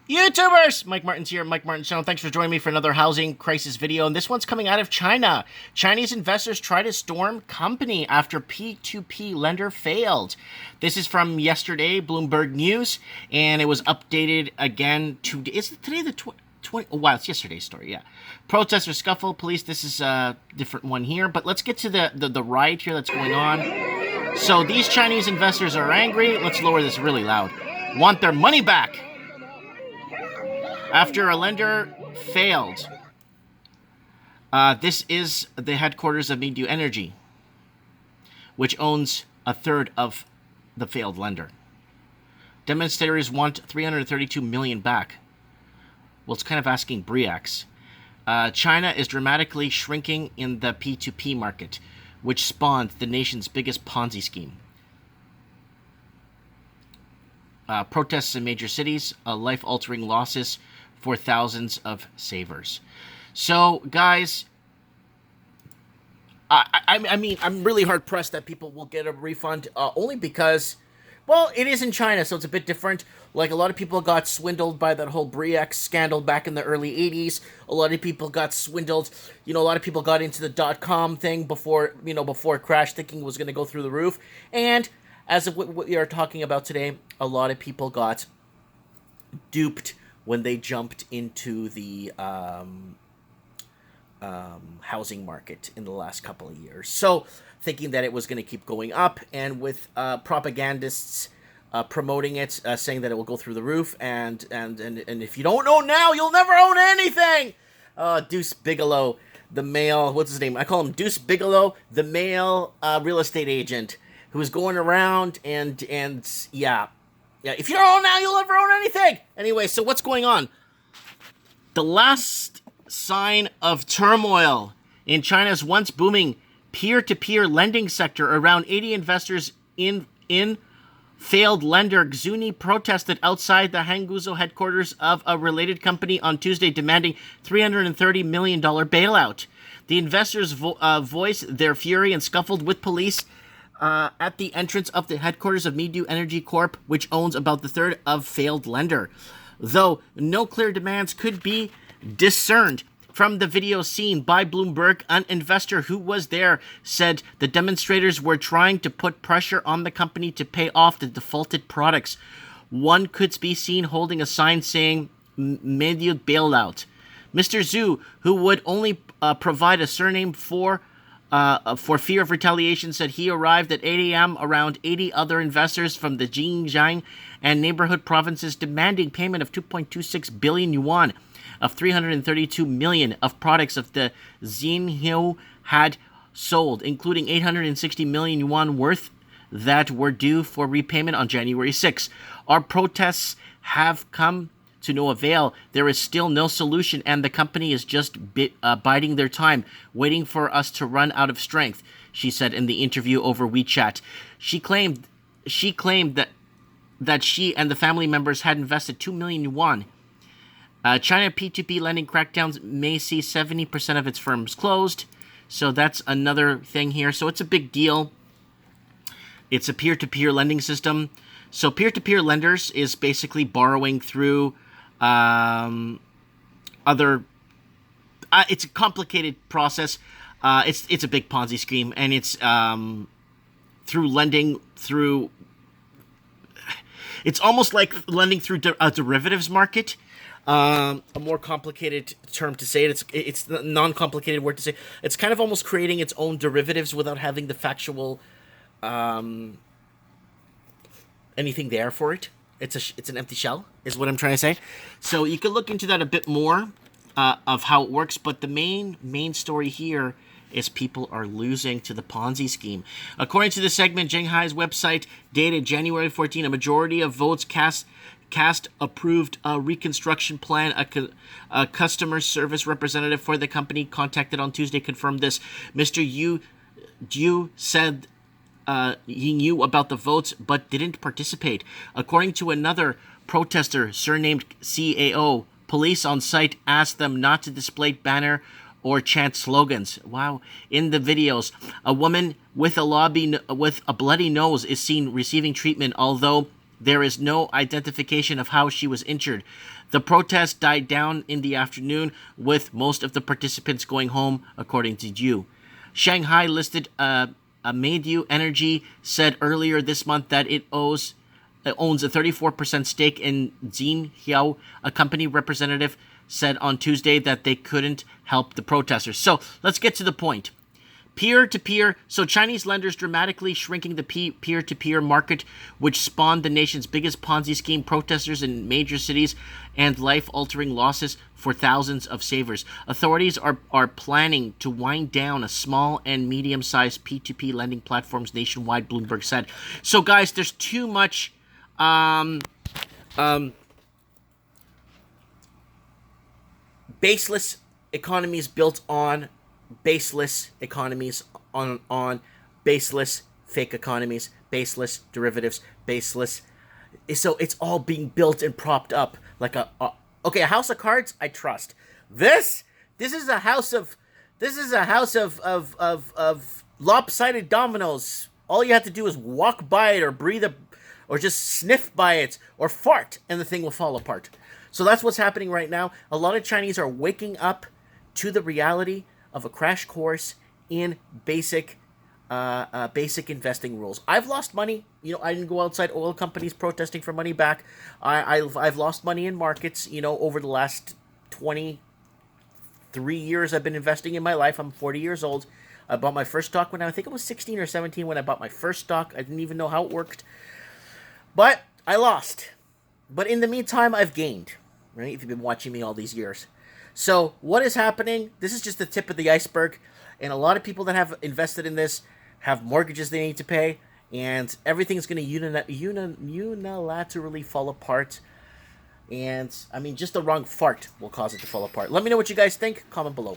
YouTubers! Mike Martin's here, Mike Martin's channel. Thanks for joining me for another housing crisis video. And this one's coming out of China. Chinese investors try to storm company after P2P lender failed. This is from yesterday, Bloomberg News, and it was updated again today. Is it today the 20? Oh, wow, it's yesterday's story, yeah. Protesters scuffle, police. This is a different one here. But let's get to the riot here that's going on. So these Chinese investors are angry. Let's lower this really loud. Want their money back after a lender failed. This is the headquarters of Medu Energy, which owns a third of the failed lender. Demonstrators want 332 million back. Well, it's kind of asking Briacs. China is dramatically shrinking in the P2P market, which spawned the nation's biggest Ponzi scheme. Protests in major cities, life-altering losses for thousands of savers. So, guys, I mean, I'm really hard-pressed that people will get a refund, only because, well, it is in China, so it's a bit different. Like, a lot of people got swindled by that whole Briacs scandal back in the early 80s. A lot of people got swindled. You know, a lot of people got into the dot-com thing before it crashed, thinking it was going to go through the roof. And as of what we are talking about today, a lot of people got duped when they jumped into the housing market in the last couple of years. So, thinking that it was going to keep going up, and with propagandists promoting it, saying that it will go through the roof, and if you don't own now, you'll never own anything. Deuce Bigelow, the male, what's his name? I call him Deuce Bigelow, the male real estate agent, who was going around and yeah, if you don't own now, you'll never own anything. Anyway, so what's going on? The last sign of turmoil in China's once booming peer-to-peer lending sector. Around 80 investors in failed lender Xuni protested outside the Hangzhou headquarters of a related company on Tuesday, demanding $330 million bailout. The investors voiced their fury and scuffled with police at the entrance of the headquarters of Medu Energy Corp, which owns about the third of failed lender. Though no clear demands could be discerned from the video seen by Bloomberg, an investor who was there said the demonstrators were trying to put pressure on the company to pay off the defaulted products. One could be seen holding a sign saying Medu bailout. Mr. Zhu, who would only provide a surname for fear of retaliation, said he arrived at 8 a.m. around 80 other investors from the Xinjiang and neighborhood provinces demanding payment of 2.26 billion yuan of 332 million of products of the Xinjiang had sold, including 860 million yuan worth that were due for repayment on January 6. Our protests have come to no avail. There is still no solution, and the company is just biding their time, waiting for us to run out of strength, she said in the interview over WeChat. She claimed that she and the family members had invested 2 million yuan. China P2P lending crackdowns may see 70% of its firms closed, so that's another thing here. So it's a big deal. It's a peer-to-peer lending system. So peer-to-peer lenders is basically borrowing through other. It's a complicated process. It's a big Ponzi scheme, and it's through lending through. It's almost like lending through a derivatives market. A more complicated term to say it. It's a non-complicated word to say. It's kind of almost creating its own derivatives without having the factual anything there for it. It's an empty shell, is what I'm trying to say. So you can look into that a bit more of how it works. But the main story here is people are losing to the Ponzi scheme. According to the segment, Shanghai's website dated January 14, a majority of votes cast approved a reconstruction plan. A customer service representative for the company contacted on Tuesday confirmed this. Mr. Yu said he knew about the votes but didn't participate. According to another protester surnamed CAO, police on site asked them not to display banner or chant slogans. Wow. In the videos, a woman with a bloody nose is seen receiving treatment, although There is no identification of how she was injured. The protest died down in the afternoon, with most of the participants going home, according to Ju. Shanghai listed Meidyu Energy said earlier this month that it owns a 34% stake in Xinjiao. A company representative said on Tuesday that they couldn't help the protesters. So let's get to the point. Peer-to-peer. So Chinese lenders dramatically shrinking the peer-to-peer market, which spawned the nation's biggest Ponzi scheme, protesters in major cities, and life-altering losses for thousands of savers. Authorities are planning to wind down a small and medium-sized P2P lending platforms nationwide, Bloomberg said. So guys, there's too much baseless economies built on baseless economies, on baseless fake economies, baseless derivatives, baseless. So it's all being built and propped up like a house of cards. I trust this. This is a house of lopsided dominoes. All you have to do is walk by it or breathe or just sniff by it or fart, and the thing will fall apart. So that's what's happening right now. A lot of Chinese are waking up to the reality of a crash course in basic investing rules. I've lost money. I didn't go outside oil companies protesting for money back. I've lost money in markets. Over the last 23 years I've been investing in my life. I'm 40 years old. I bought my first stock when I think it was 16 or 17 when I bought my first stock. I didn't even know how it worked, but I lost. But in the meantime, I've gained. Right? If you've been watching me all these years. So what is happening? This is just the tip of the iceberg, and a lot of people that have invested in this have mortgages they need to pay, and everything's going to unilaterally fall apart. And I mean, just the wrong fart will cause it to fall apart. Let me know what you guys think. Comment below.